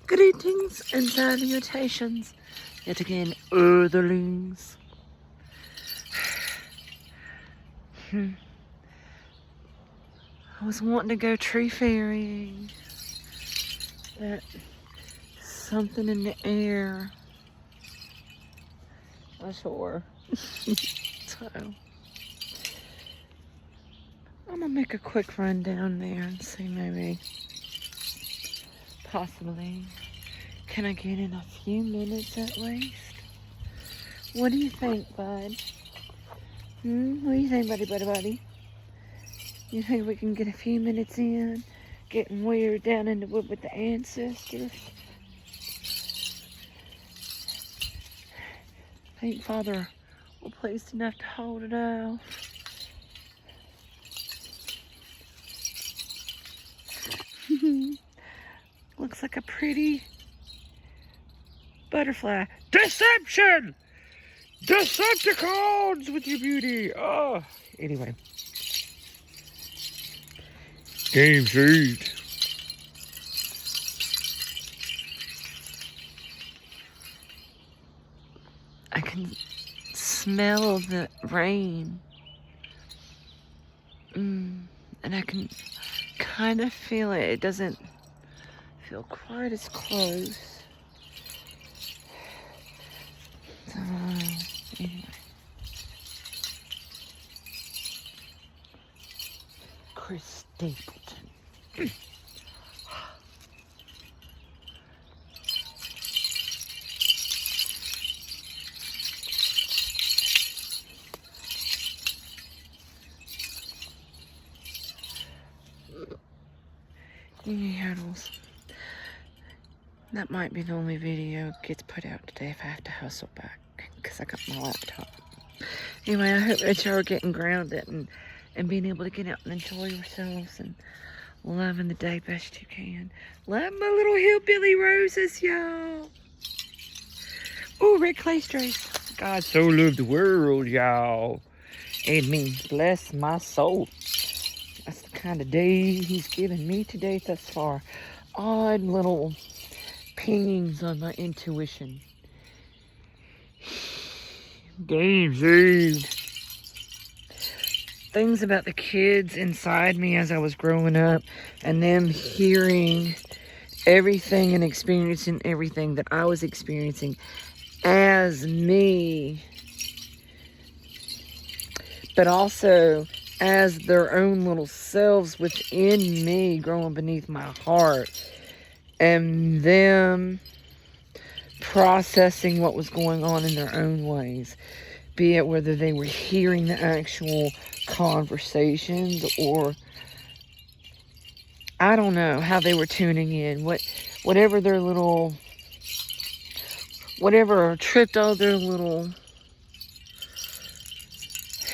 Greetings and salutations, yet again, earthlings. I was wanting to go tree fairying, but something in the air. Not sure. So, I'm gonna make a quick run down there and see maybe, possibly, can I get in a few minutes at least? What do you think, bud? What do you think, buddy? You think we can get a few minutes in? Getting weird down in the wood with the ancestors? Think Father will pleased enough to hold it off. Looks like a pretty butterfly. Deception! Decepticons with your beauty! Oh, anyway. Game seed. I can smell the rain. And I can kind of feel it. It doesn't feel quite as close. So, anyway. Chris Stapleton. Yaddles. That might be the only video gets put out today if I have to hustle back because I got my laptop. Anyway, I hope that y'all are getting grounded and being able to get out and enjoy yourselves and loving the day best you can. Love my little hillbilly roses, y'all. Oh, red clay strays. God so loved the world, y'all. It means bless my soul. That's the kind of day he's given me today thus far. Odd little pings on my intuition. Game saved. Things about the kids inside me as I was growing up and them hearing everything and experiencing everything that I was experiencing as me, but also as their own little selves within me growing beneath my heart, and them processing what was going on in their own ways, be it whether they were hearing the actual conversations or I don't know how they were tuning in, whatever their little, whatever tripped all their little,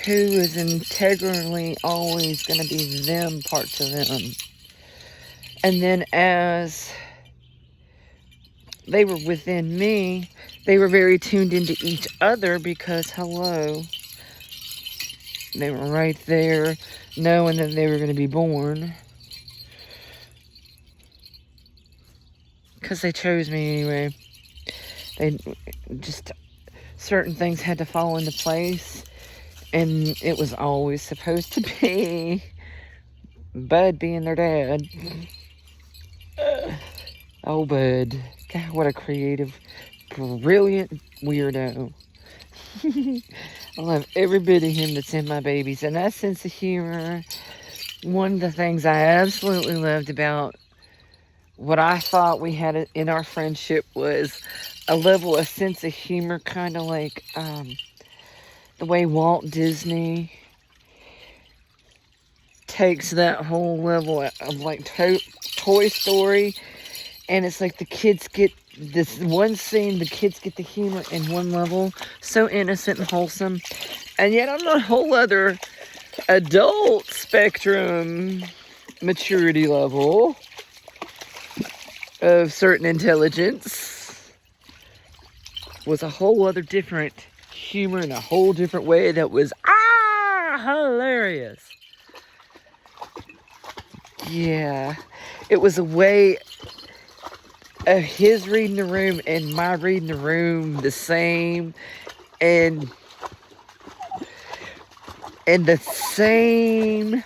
who is integrally always going to be them parts of them. And then as they were within me, they were very tuned into each other because, hello, they were right there knowing that they were going to be born. Because they chose me anyway. They just, certain things had to fall into place. And it was always supposed to be Bud being their dad. Oh, Bud. God, what a creative, brilliant weirdo. I love every bit of him that's in my babies. And that sense of humor, one of the things I absolutely loved about what I thought we had in our friendship was a level of sense of humor, kind of like the way Walt Disney takes that whole level of like Toy Story, and it's like the kids get this one scene, the kids get the humor in one level, so innocent and wholesome, and yet on a whole other adult spectrum maturity level of certain intelligence was a whole other different humor in a whole different way that was hilarious. Yeah, it was a way of his reading the room and my reading the room the same, and the same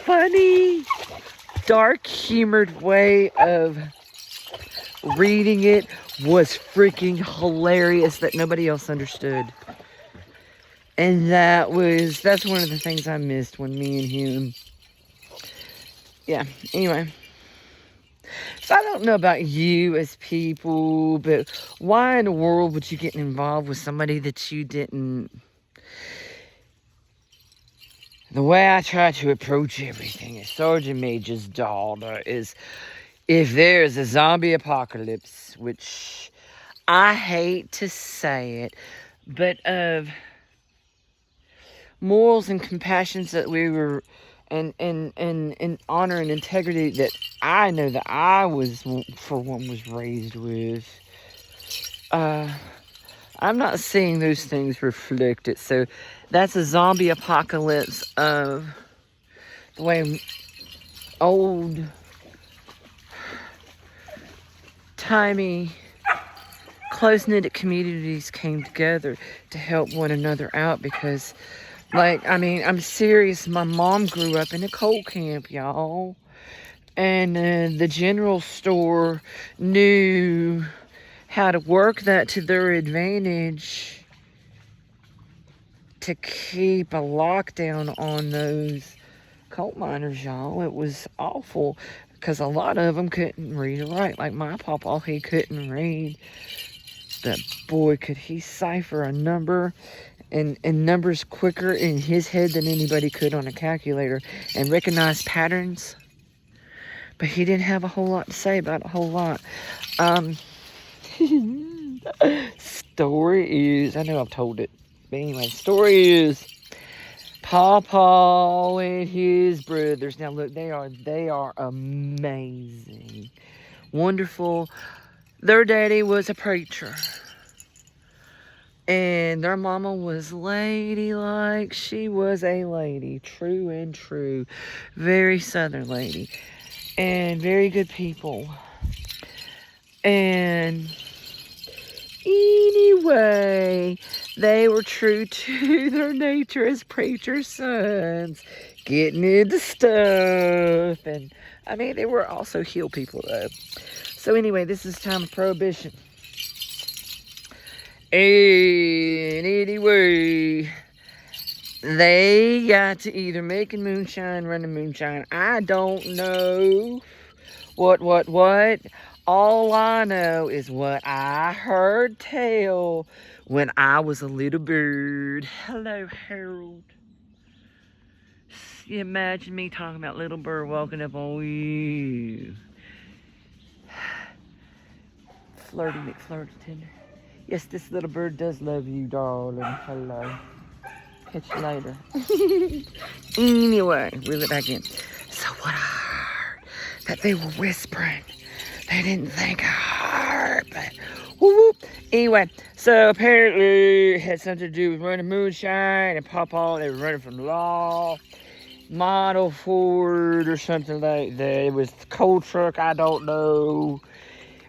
funny, dark humored way of reading it was freaking hilarious that nobody else understood. And that's one of the things I missed when me and him. Yeah, anyway. So I don't know about you as people, but why in the world would you get involved with somebody that you didn't... The way I try to approach everything as Sergeant Major's daughter is, if there is a zombie apocalypse, which I hate to say it, but of morals and compassions that we were, and honor and integrity that I know that I was, for one, was raised with, I'm not seeing those things reflected. So that's a zombie apocalypse of the way old timey close-knit communities came together to help one another out. Because, like, I mean, I'm serious. My mom grew up in a coal camp, y'all. And the general store knew how to work that to their advantage to keep a lockdown on those coal miners, y'all. It was awful because a lot of them couldn't read or write. Like my papa, he couldn't read. But boy, could he cipher a number and numbers quicker in his head than anybody could on a calculator, and recognize patterns. But he didn't have a whole lot to say about a whole lot. Story is, I know I've told it, but anyway, story is Pawpaw and his brothers. Now look, they are amazing, wonderful. Their daddy was a preacher, and their mama was ladylike. She was a lady, true and true, very Southern lady, and very good people. And anyway, they were true to their nature as preacher's sons, getting into stuff. And I mean, they were also heel people though. So anyway, this is time of Prohibition. And anyway, they got to either making moonshine, running moonshine. I don't know what. All I know is what I heard tell when I was a little bird. Hello, Harold. You imagine me talking about little bird walking up on you. Flirty McFlirty. Yes, this little bird does love you, darling. Hello. Catch you later. Anyway, reel it back in. So what I heard, that they were whispering. They didn't think I heard, but whoop, whoop. Anyway, so apparently it had something to do with running moonshine and Pawpaw. They were running from the law. Model Ford or something like that. It was the coal truck, I don't know.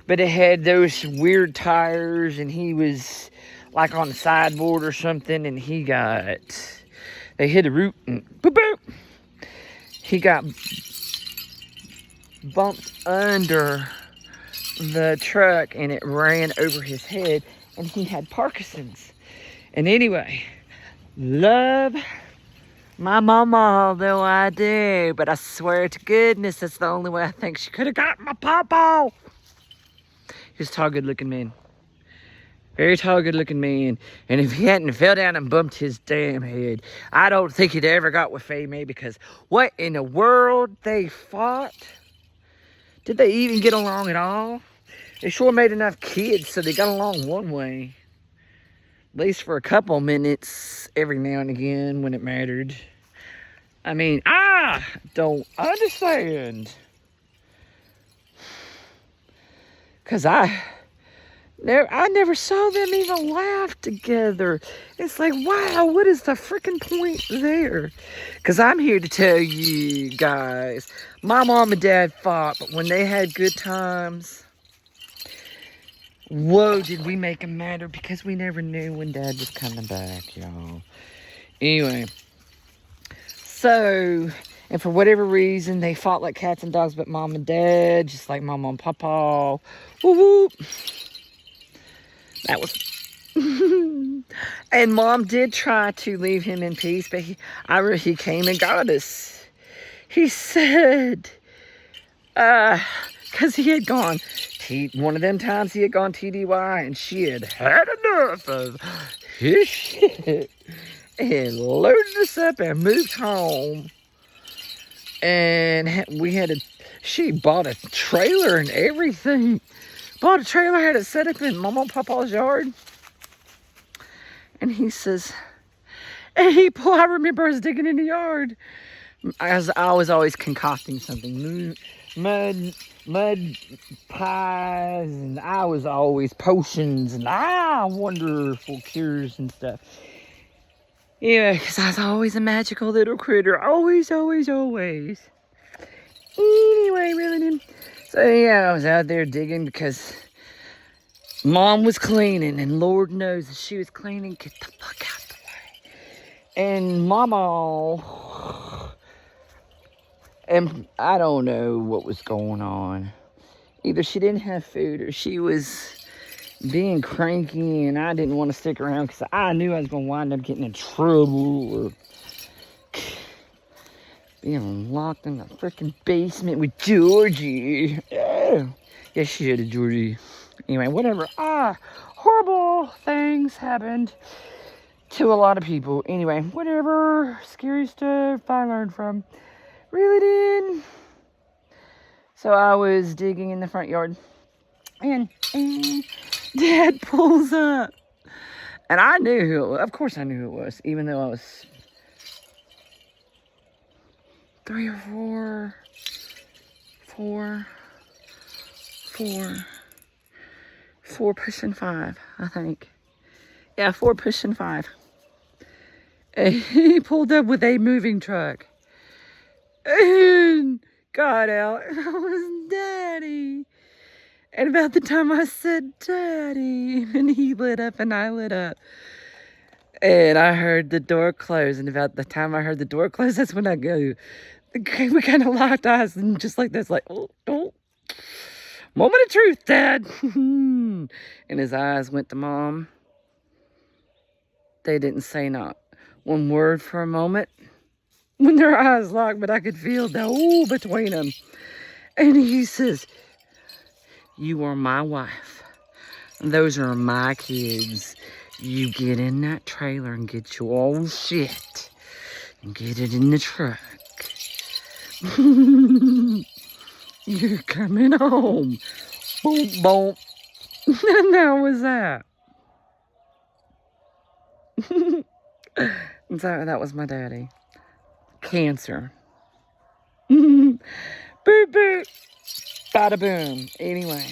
But it had those weird tires, and he was like on the sideboard or something, and they hit a root and boop boop. He got bumped under the truck and it ran over his head, and he had Parkinson's. And anyway, love my mama, though I do, but I swear to goodness, that's the only way I think she could have gotten my pawpaw. He was a tall, good-looking man. Very tall, good-looking man. And if he hadn't fell down and bumped his damn head, I don't think he'd ever got with Faye May, because what in the world they fought? Did they even get along at all? They sure made enough kids so they got along one way. At least for a couple minutes every now and again when it mattered. I mean, I don't understand. Because I never saw them even laugh together. It's like, wow, what is the freaking point there? Because I'm here to tell you guys, my mom and dad fought, but when they had good times, whoa, did we make them matter, because we never knew when dad was coming back, y'all. Anyway, so, and for whatever reason, they fought like cats and dogs, but mom and dad, just like mama and papa. Whoop, whoop. That was... And mom did try to leave him in peace, but he came and got us. He said, because he had gone, one of them times he had gone TDY, and she had enough of his shit and loaded us up and moved home. And she bought a trailer and everything. Bought a trailer, had it set up in Mama and Papa's yard. And he says, I remember I was digging in the yard. I was always concocting something. Mud pies, and I was always potions and wonderful cures and stuff. Yeah, because I was always a magical little critter. Always, always, always. Anyway, really. So yeah, I was out there digging because mom was cleaning, and Lord knows if she was cleaning, get the fuck out the way. And mama, and I don't know what was going on. Either she didn't have food or she was being cranky, and I didn't want to stick around because I knew I was going to wind up getting in trouble or being locked in the freaking basement with Georgie. Yeah, she did, Georgie. Anyway, whatever. Horrible things happened to a lot of people. Anyway, whatever. Scary stuff I learned from. Really did. So I was digging in the front yard, and Dad pulls up. And I knew who it was. Of course I knew who it was, even though I was 3 or 4 pushing 5, I think. Yeah, 4 pushing 5. And he pulled up with a moving truck and got out. And I was, Daddy. And about the time I said, Daddy, and he lit up and I lit up. And I heard the door close. And about the time I heard the door close, that's when I go. We kind of locked eyes, and just like this, like, oh. Moment of truth, Dad. And his eyes went to Mom. They didn't say not one word for a moment when their eyes locked, but I could feel the between them. And he says, you are my wife. Those are my kids. You get in that trailer and get your old shit and get it in the truck. You're coming home. Boom, boom. And that was that. So that was my daddy. Cancer. Boop, boop. Bada boom. Anyway.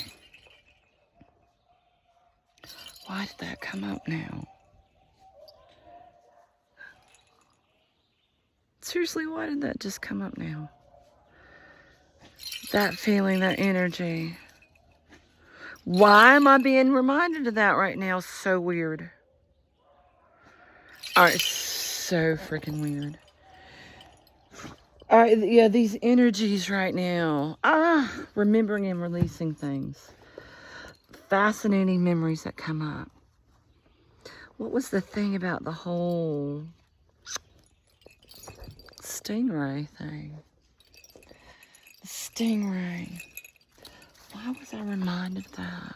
Why did that come up now? Seriously, why did that just come up now? That feeling, that energy. Why am I being reminded of that right now? So weird. Alright, so freaking weird. Alright, yeah, these energies right now. Remembering and releasing things. Fascinating memories that come up. What was the thing about the whole stingray thing? The stingray. Why was I reminded of that?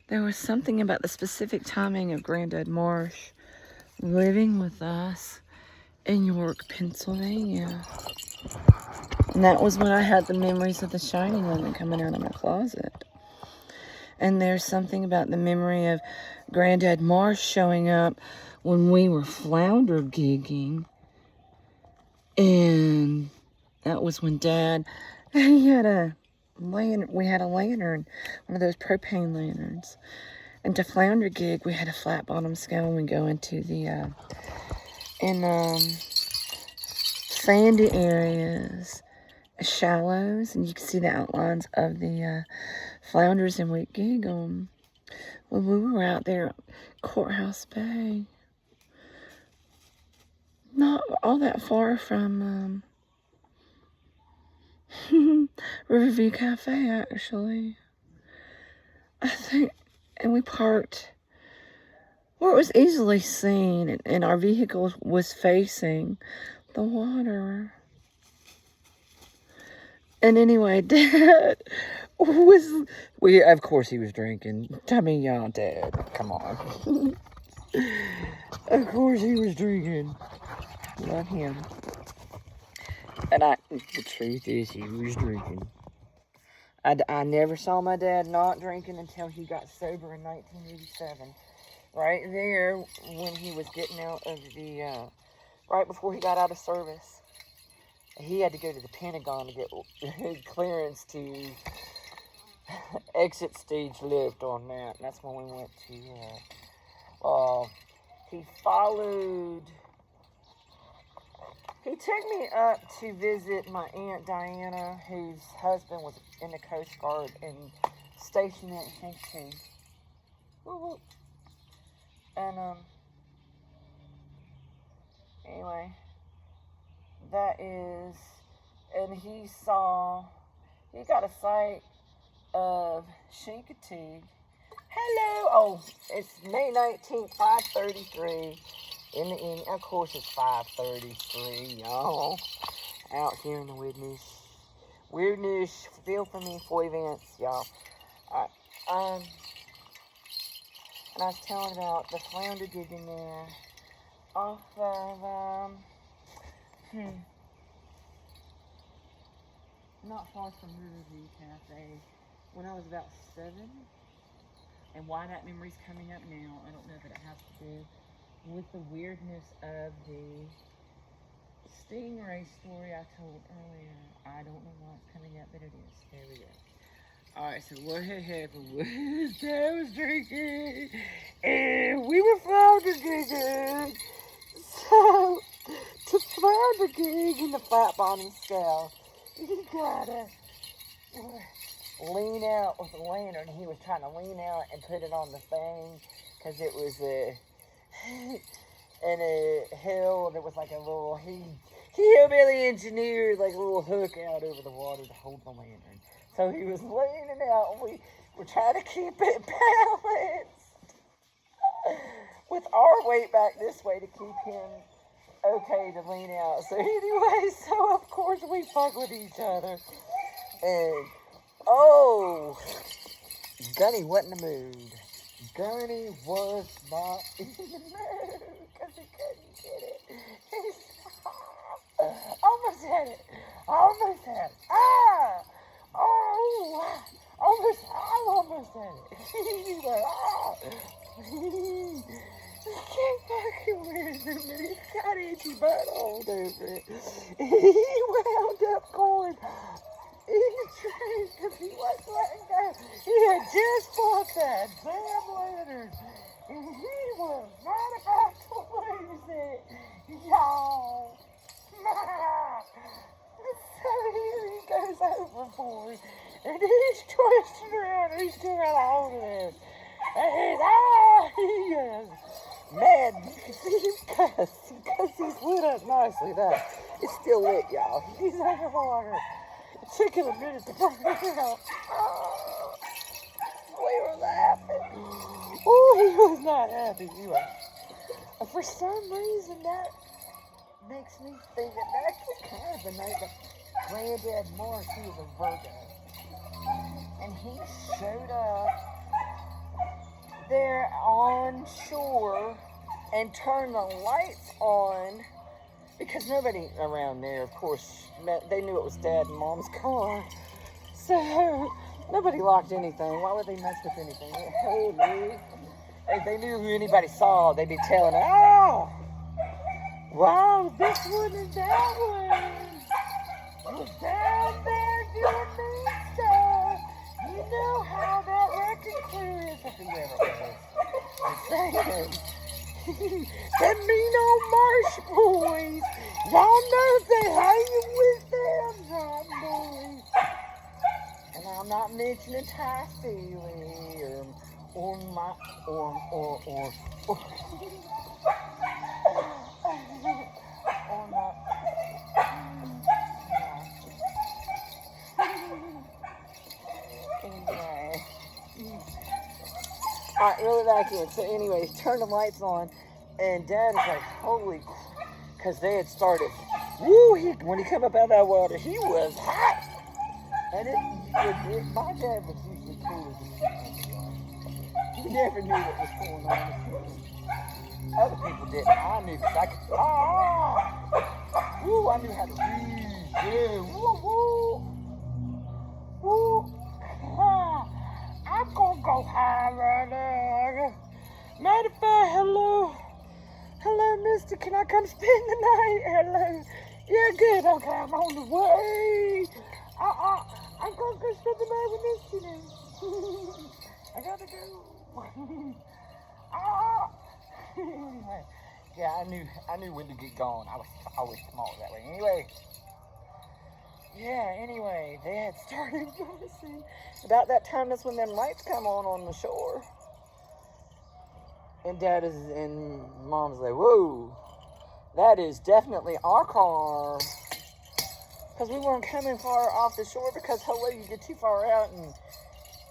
There was something about the specific timing of Granddad Marsh living with us in York, Pennsylvania. And that was when I had the memories of the shiny woman coming out of my closet. And there's something about the memory of Granddad Marsh showing up when we were flounder gigging. And that was when Dad, he had a we had a lantern, one of those propane lanterns. And to flounder gig, we had a flat bottom scale when we go into the sandy areas, shallows, and you can see the outlines of the flounders, and we gig them. When we were out there at Courthouse Bay, not all that far from Riverview Cafe, actually. I think, and we parked where it was easily seen, and our vehicle was facing the water. And anyway, Dad was, of course he was drinking. I mean, y'all, Dad, come on. Of course he was drinking. Love him. And the truth is, he was drinking. I never saw my dad not drinking until he got sober in 1987. Right there, when he was getting out of the, right before he got out of service. He had to go to the Pentagon to get clearance to exit stage left on that. And that's when we went to, he took me up to visit my Aunt Diana, whose husband was in the Coast Guard and stationed at Kingston. And, anyway, that is, and he got a sight of Chincoteague. Hello! Oh, it's May 19th, 5:33 in the evening. Of course, it's 5:33, y'all. Out here in the weirdness. Weirdness, feel for me for events, y'all. And I was telling about the flounder digging there off of, not far from Riverview Cafe, when I was about 7. And why that memory's coming up now, I don't know, but it has to do with the weirdness of the stingray story I told earlier. I don't know why it's coming up, but it is. There we go. Alright, so what had happened was Dad was drinking, and we were flounder gigging. So, to flounder gig in the flat bottom scale, you gotta lean out with the lantern. He was trying to lean out and put it on the thing, because it was in a hill. There was like a little, he hillbilly engineered like a little hook out over the water to hold the lantern. So he was leaning out, and we were trying to keep it balanced with our weight back this way to keep him okay to lean out. So anyway, so of course we fuck with each other. And, oh, Gunny wasn't in the mood. Gunny was not in the mood because he couldn't get it. Almost had it. Almost had it. Ah! Oh, I almost had it. He went, ah! He can't fucking win him, and he got itchy butt all over it. He wound up going in the train because he wasn't letting go. He had just bought that damn lantern, and he was not about to lose it, y'all. So here he goes overboard, and he's twisting around, and he's still got a hold of this. And he is mad. You can see him cuss, because he's lit up nicely. That it's still lit, y'all. He's underwater. It took him a minute to burn it out. Oh, we were laughing. Oh, he was not happy. Anyway, for some reason, that makes me think that that's kind of the night that Granddad Mark, he was a Virgo, and he showed up there on shore and turned the lights on, because nobody around there, of course, they knew it was Dad and Mom's car, so nobody locked anything. Why would they mess with anything? If they knew who anybody saw, they'd be telling, oh, wow, this one and that one was down there doing this stuff. man. Them mean old Marsh boys. Y'all know they hanging with them hot boys. And I'm not mentioning Ty Steely or my or not. Anyway. Alright, reel it back in. So anyways, turn the lights on, and Dad is like, holy crap, because they had started, woo, when he came up out of that water, he was hot. And my dad was usually cool as he never knew what was going on. Other people didn't. I knew, because I could, woo, I knew how to read, yeah, woo, woo, woo. I'm gonna go high right now. Matter of fact, hello, mister, can I come spend the night? Hello, yeah, good, okay, I'm on the way. I'm gonna go spend the night with Misty now. I gotta go. Anyway, yeah, I knew when to get going. I was smart that way. Anyway, they had started noticing. About that time, that's when them lights come on the shore. And Mom's like, whoa, that is definitely our car. Because we weren't coming far off the shore, because hello, you get too far out and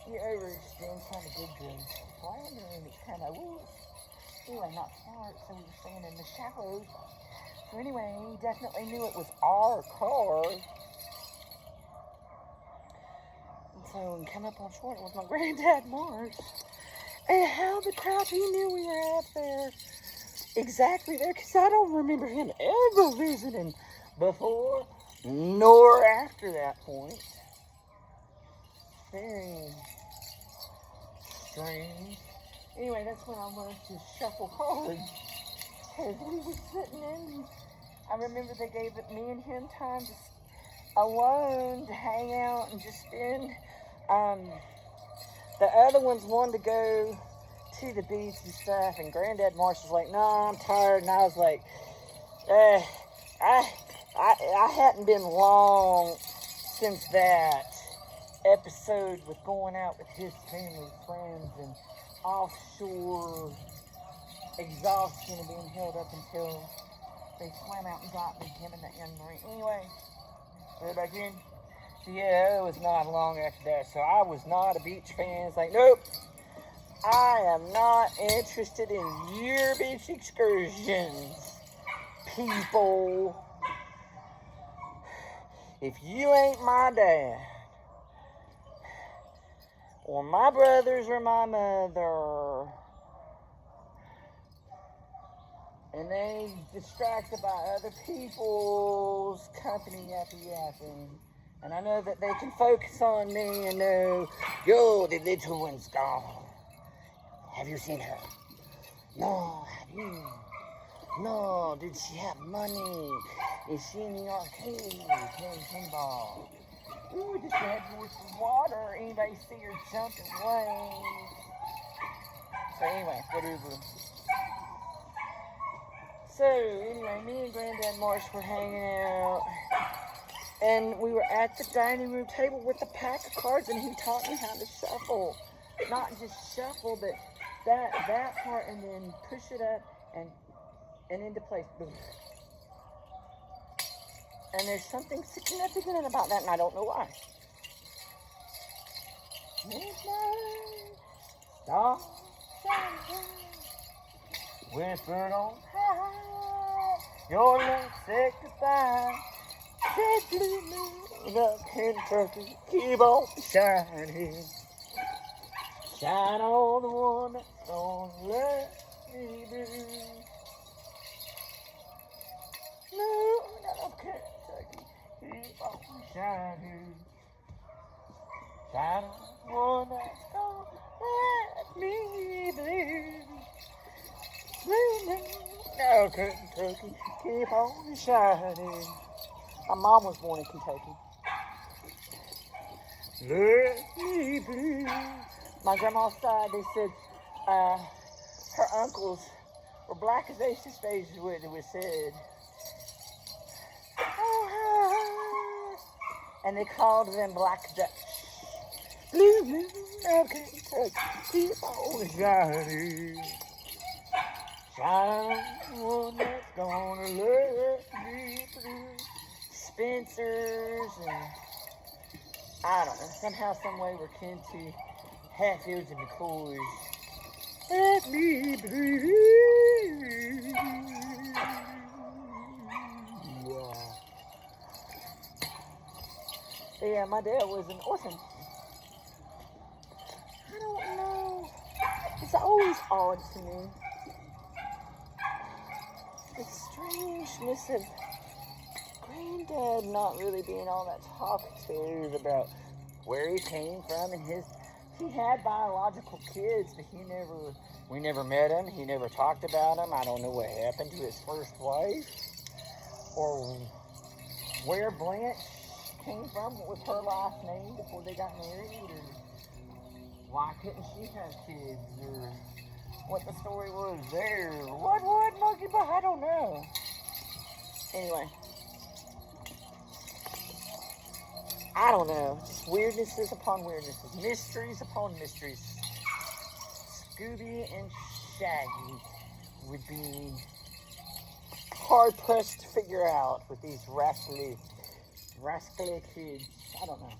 you overextend kind of good to floundering. It's kind of, woo. Anyway, not smart, so we were staying in the shallows. So anyway, he definitely knew it was our car. So when we come up on shore, it was my granddad Mark. And how the crap he knew we were out there. Exactly there, because I don't remember him ever visiting before nor after that point. Very strange. Anyway, that's when I learned to shuffle cards. And we were sitting in, I remember they gave me and him time to alone to hang out and just spend. The other ones wanted to go to the beach and stuff, and Granddad Marsh was like, no, I'm tired. And I was like, I hadn't been long since that episode with going out with his family, friends, and offshore exhaustion and being held up until they swam out and got me, him and that young Marine. Anyway, right back in. So yeah, it was not long after that. So I was not a beach fan. It's like, nope, I am not interested in your beach excursions, people. If you ain't my dad, or my brothers or my mother, and they distracted by other people's company yapping, and I know that they can focus on me and know, yo, the little one's gone. Have you seen her? No, have you? No, did she have money? Is she in the arcade playing pinball? Ooh, just had more some water. Anybody see her jumping waves? So anyway, whatever. So anyway, me and Granddad Marsh were hanging out, and we were at the dining room table with a pack of cards, and he taught me how to shuffle. Not just shuffle, but that part, and then push it up and into place. Boom. And there's something significant about that, and I don't know why. Midnight stars shine, whispered on high, your love said goodbye. Said blue moon of Kentucky, keep on shining. Shine on the one that's gonna let me be. Moon of Kentucky, keep on shining. Shine on the one that's gonna let me be. Moon of Kentucky, keep on shining. My mom was born in Kentucky. Let me be. My grandma's side, they said, her uncles were black as Ace's face, is what it was said. And they called them Black Dutch. Blue, blue, I can't touch. Keep on shining. Shine, one that's gonna let me through. Spencer's and I don't know. Somehow, some way we're kin to Hatfields and McCoys. Let me breathe. Yeah, my dad was an orphan. I don't know. It's always odd to me. The strangeness of Granddad not really being all that talkative about where he came from and he had biological kids, but we never met him. He never talked about them. I don't know what happened to his first wife or where Blanche came from. What was her last name before they got married, or why couldn't she have kids, or what the story was there. What monkey? But I don't know. Anyway, I don't know. Just weirdnesses upon weirdnesses, mysteries upon mysteries. Scooby and Shaggy would be hard pressed to figure out with these rascally kids. I don't know.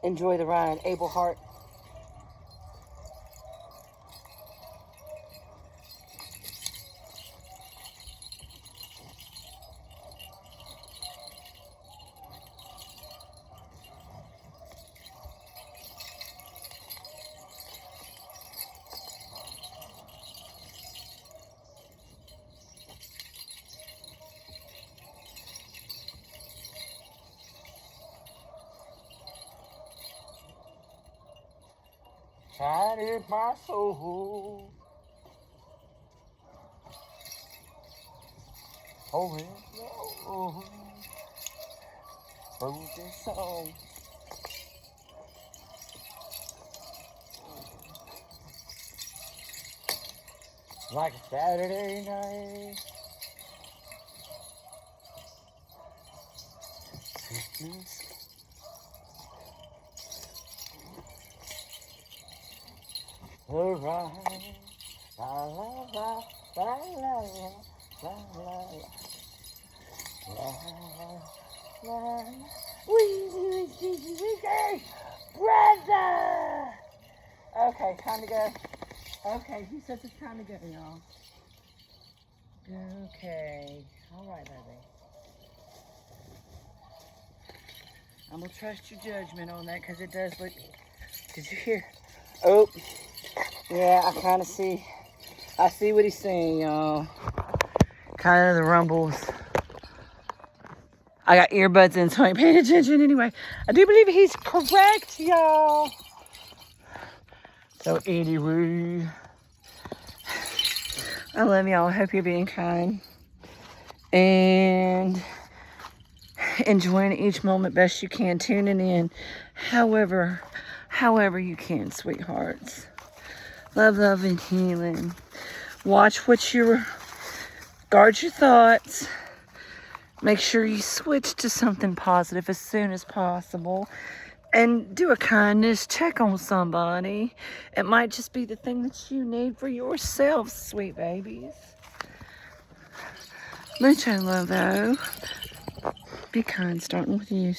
Enjoy the ride, Abel Hart. Shattered my soul. Oh, no. Wrote this song. Like a Saturday night. Christmas. Alright, la la la la la la la la la. We brother. Okay, time to go. Okay, he says it's time to go, y'all. Okay, all right, baby. I'm gonna trust your judgment on that because it does look. Did you hear? Oh. Yeah, I kind of see. I see what he's saying, y'all. Kind of the rumbles. I got earbuds in, so I ain't paying attention anyway. I do believe he's correct, y'all. So anyway, I love y'all. I hope you're being kind and enjoying each moment best you can. Tuning in, however you can, sweethearts. Love, love, and healing. Watch what guard your thoughts. Make sure you switch to something positive as soon as possible. And do a kindness. Check on somebody. It might just be the thing that you need for yourself, sweet babies. Much I love, though. Be kind, starting with you.